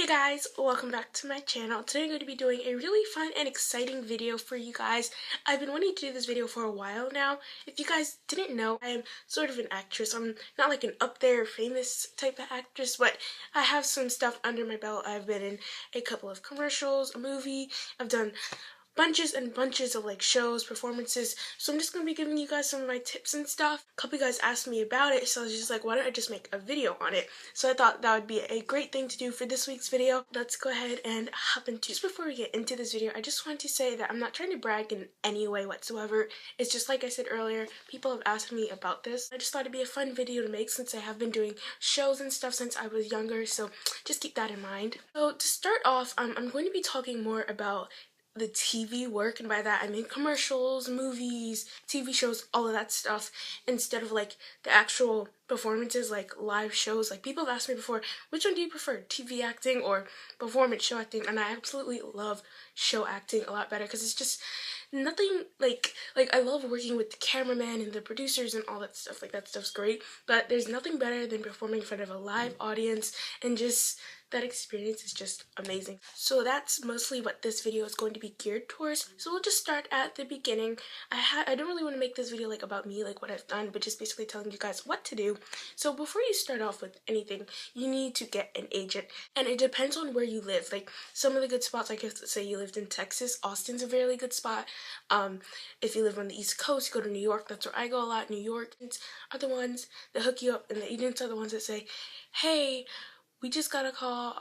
Hey guys, welcome back to my channel. Today I'm going to be doing a really fun and exciting video for you guys. I've been wanting to do this video for a while now. If you guys didn't know, I am sort of an actress. I'm not like an up there famous type of actress, but I have some stuff under my belt. I've been in a couple of commercials, a movie. I've done bunches and bunches of like shows, performances, so I'm just going to be giving you guys some of my tips and stuff. A couple of you guys asked me about it, so I was just like, why don't I just make a video on it? So I thought that would be a great thing to do for this week's video. Let's go ahead and hop into it. Just before we get into this video, I just want to say that I'm not trying to brag in any way whatsoever. It's just like I said earlier, people have asked me about this. I just thought it'd be a fun video to make since I have been doing shows and stuff since I was younger, so just keep that in mind. So to start off, I'm going to be talking more about the TV work, and by that I mean commercials, movies, TV shows, all of that stuff, instead of like the actual performances, like live shows. Like people have asked me before, which one do you prefer, TV acting or performance show acting? And I absolutely love show acting a lot better because it's just nothing like I love working with the cameraman and the producers and all that stuff. Like that stuff's great, but there's nothing better than performing in front of a live audience, and just that experience is just amazing. So that's mostly what this video is going to be geared towards. So we'll just start at the beginning. I don't really want to make this video like about me, like what I've done, but just basically telling you guys what to do. So before you start off with anything, you need to get an agent, and it depends on where you live. Like some of the good spots, like if say you lived in Texas, Austin's a really good spot. If you live on the East Coast, you go to New York. That's where I go a lot. New York are the ones that hook you up, and the agents are the ones that say, hey, we just got a call,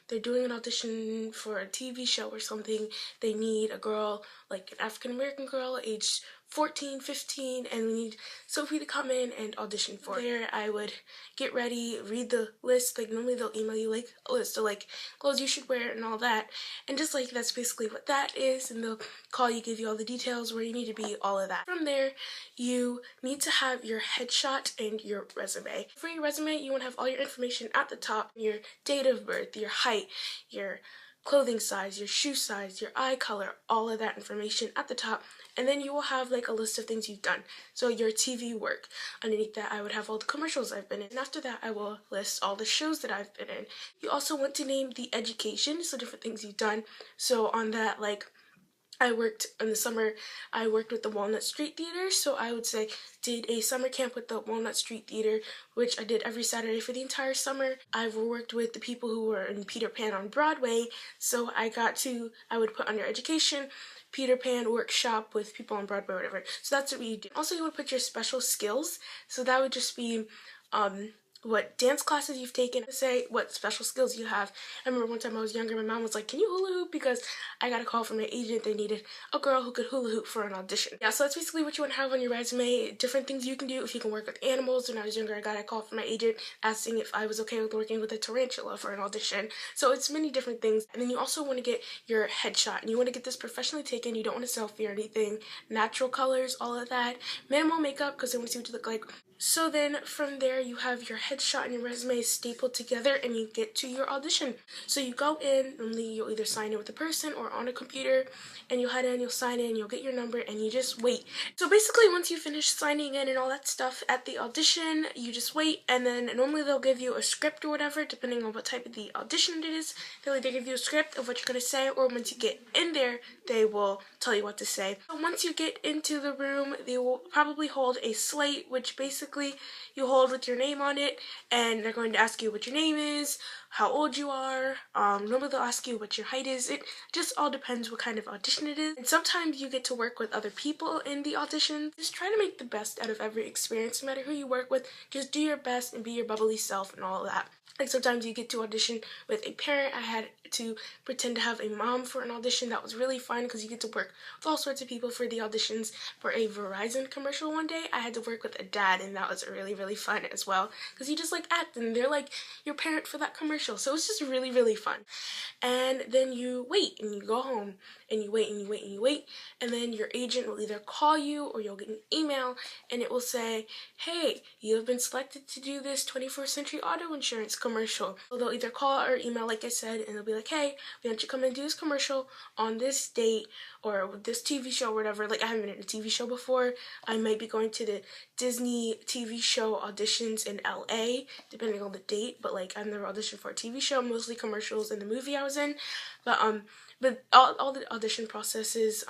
they're doing an audition for a TV show or something. They need a girl, like an African-American girl, aged 14, 15, and we need Sophie to come in and audition for it. There, I would get ready, read the list. Like normally they'll email you like a list of like clothes you should wear and all that, and just like that's basically what that is, and they'll call you, give you all the details, where you need to be, all of that. From there, you need to have your headshot and your resume. For your resume, you want to have all your information at the top: your date of birth, your height, your clothing size, your shoe size, your eye color, all of that information at the top. And then you will have like a list of things you've done. So your TV work. Underneath that, I would have all the commercials I've been in. And after that, I will list all the shows that I've been in. You also want to name the education, so different things you've done. So on that, like, I worked in the summer, I worked with the Walnut Street Theater, so I would say did a summer camp with the Walnut Street Theater, which I did every Saturday for the entire summer. I've worked with the people who were in Peter Pan on Broadway, so I would put under education, Peter Pan workshop with people on Broadway or whatever. So that's what you do. Also, you would put your special skills, so that would just be what dance classes you've taken, say what special skills you have. I remember one time I was younger, my mom was like, can you hula hoop? Because I got a call from my agent, they needed a girl who could hula hoop for an audition. Yeah, so that's basically what you want to have on your resume. Different things you can do. If you can work with animals. When I was younger, I got a call from my agent asking if I was okay with working with a tarantula for an audition. So it's many different things. And then you also want to get your headshot, and you want to get this professionally taken. You don't want a selfie or anything. Natural colors, all of that. Minimal makeup, because they want to see what you look like. So then from there, you have your headshot and your resume stapled together, and you get to your audition. So you go in, normally you'll either sign in with a person or on a computer, and you'll head in, you'll sign in, you'll get your number, and you just wait. So basically, once you finish signing in and all that stuff at the audition, you just wait, and then normally they'll give you a script or whatever, depending on what type of the audition it is. They'll either give you a script of what you're going to say, or once you get in there, they will tell you what to say. So once you get into the room, they will probably hold a slate, which basically you hold with your name on it, and they're going to ask you what your name is, how old you are. Normally they'll ask you what your height is. It just all depends what kind of audition it is. And sometimes you get to work with other people in the audition. Just try to make the best out of every experience, no matter who you work with. Just do your best and be your bubbly self and all of that. Like sometimes you get to audition with a parent. I had to pretend to have a mom for an audition. That was really fun because you get to work with all sorts of people for the auditions. For a Verizon commercial one day, I had to work with a dad, and that was really, really fun as well because you just like act, and they're like your parent for that commercial. So it's just really, really fun. And then you wait, and you go home, and you wait, and you wait, and you wait, and then your agent will either call you or you'll get an email, and it will say, hey, you have been selected to do this 21st Century Auto Insurance commercial. So they'll either call or email, like I said, and they'll be like, hey, we want you to come and do this commercial on this date, or this TV show or whatever. Like, I haven't been in a TV show before. I might be going to the Disney TV show auditions in LA, depending on the date, but like I've never auditioned for a TV show, mostly commercials in the movie I was in. But all the audition processes,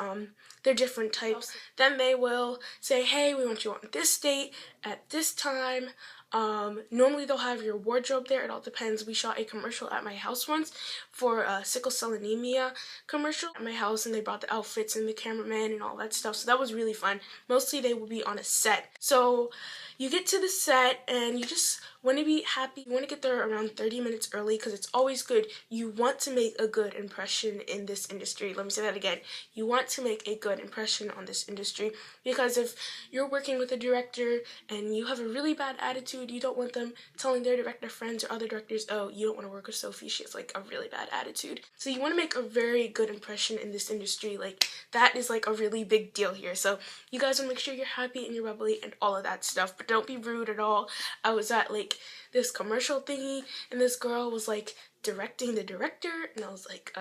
they're different types. Then they will say, hey, we want you on this date at this time. Normally they'll have your wardrobe there. It all depends. We shot a commercial at my house once for a sickle cell anemia commercial at my house, and they brought the outfits and the cameraman and all that stuff. So that was really fun. Mostly they will be on a set. So you get to the set and you just want to be happy. You want to get there around 30 minutes early because it's always good. You want to make a good impression in this industry. Let me say that again. You want to make a good impression on this industry, because if you're working with a director and you have a really bad attitude, you don't want them telling their director friends or other directors, oh, you don't want to work with Sophie, she has like a really bad attitude. So you want to make a very good impression in this industry. Like, that is like a really big deal here. So you guys want to make sure you're happy and you're bubbly and all of that stuff, but don't be rude at all. I was at like this commercial thingy and this girl was like directing the director, and I was like,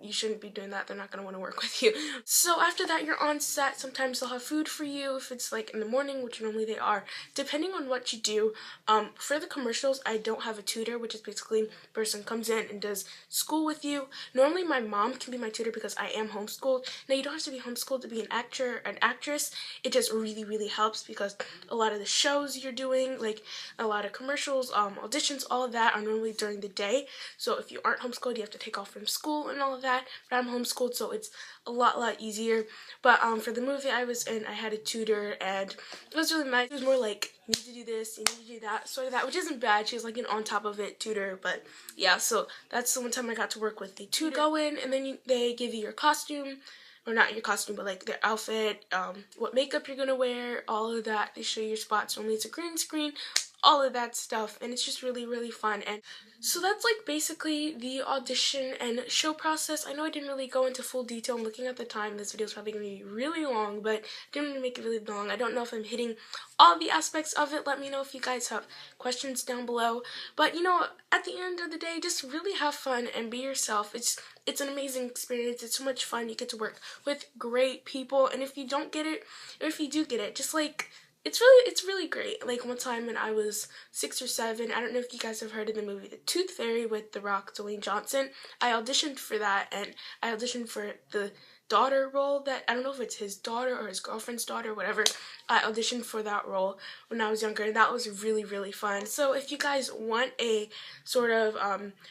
you shouldn't be doing that, they're not gonna want to work with you. So after that, you're on set. Sometimes they'll have food for you if it's like in the morning, which normally they are, depending on what you do. For the commercials, I don't have a tutor, which is basically a person comes in and does school with you. Normally my mom can be my tutor because I am homeschooled. Now, you don't have to be homeschooled to be an actor, an actress. It just really helps because a lot of the shows you're doing, like a lot of commercials, auditions, all of that are normally during the day. So if you aren't homeschooled, you have to take off from school and all of that. But I'm homeschooled, so it's a lot easier. But for the movie I was in, I had a tutor, and it was really nice. It was more like, you need to do this, you need to do that, sort of that, which isn't bad. She was like an on top of it tutor. But yeah, so that's the one time I got to work with the tutor. Go in, and then they give you your costume. Or not your costume, but like their outfit, what makeup you're gonna wear, all of that. They show you your spots. Normally it's a green screen, all of that stuff, and it's just really fun. And so that's like basically the audition and show process. I know I didn't really go into full detail. I'm looking at the time. This video is probably gonna be really long, but I didn't really make it really long. I don't know if I'm hitting all the aspects of it. Let me know if you guys have questions down below. But you know, at the end of the day, just really have fun and be yourself. It's an amazing experience. It's so much fun. You get to work with great people, and if you don't get it, or if you do get it, just like, it's really great. Like one time when I was 6 or 7, I don't know if you guys have heard of the movie The Tooth Fairy with The Rock, Dwayne Johnson. I auditioned for that, and I auditioned for the daughter role that, I don't know if it's his daughter or his girlfriend's daughter, whatever. I auditioned for that role when I was younger, and that was really fun. So if you guys want a sort of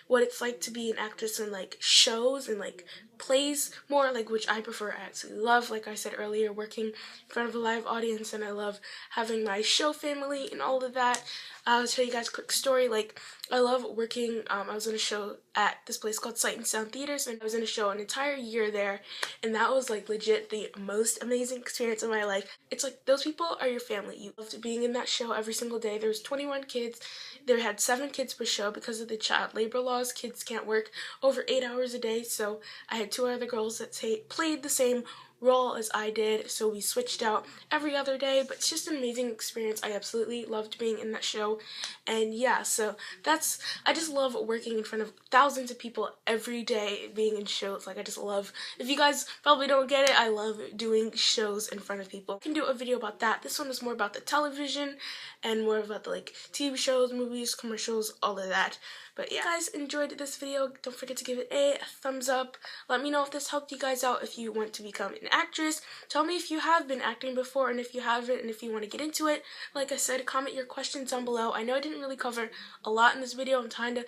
what it's like to be an actress in like shows and like plays more, like, which I prefer, I actually love, like I said earlier, working in front of a live audience, and I love having my show family and all of that. I'll tell you guys a quick story. Like, I love working, I was in a show at this place called Sight and Sound Theaters, and I was in a show an entire year there, and that was like legit the most amazing experience of my life. It's like, those people are your family. You loved being in that show every single day. There was 21 kids. There had 7 kids per show. Because of the child labor laws, kids can't work over 8 hours a day, so I had 2 other girls that played the same role as I did, so we switched out every other day. But it's just an amazing experience. I absolutely loved being in that show. And yeah, so I just love working in front of thousands of people every day, being in shows. Like, I just love, if you guys probably don't get it, I love doing shows in front of people. I can do a video about that. This one is more about the television and more about the like TV shows, movies, commercials, all of that. But yeah, if you guys enjoyed this video, don't forget to give it a thumbs up. Let me know if this helped you guys out, if you want to become an actress. Tell me if you have been acting before, and if you haven't, and if you want to get into it. Like I said, comment your questions down below. I know I didn't really cover a lot in this video. I'm kind of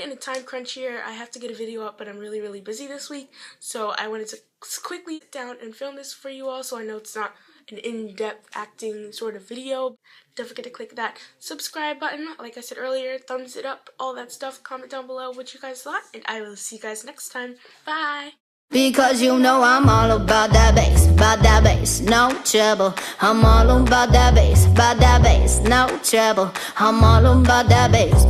in a time crunch here. I have to get a video up, but I'm really busy this week. So I wanted to quickly sit down and film this for you all, so I know it's not an in-depth acting sort of video. Don't forget to click that subscribe button. Like I said earlier, thumbs it up, all that stuff. Comment down below what you guys thought, and I will see you guys next time. Bye! Because you know I'm all about that bass, no trouble. I'm all about that bass, no trouble. I'm all about that bass.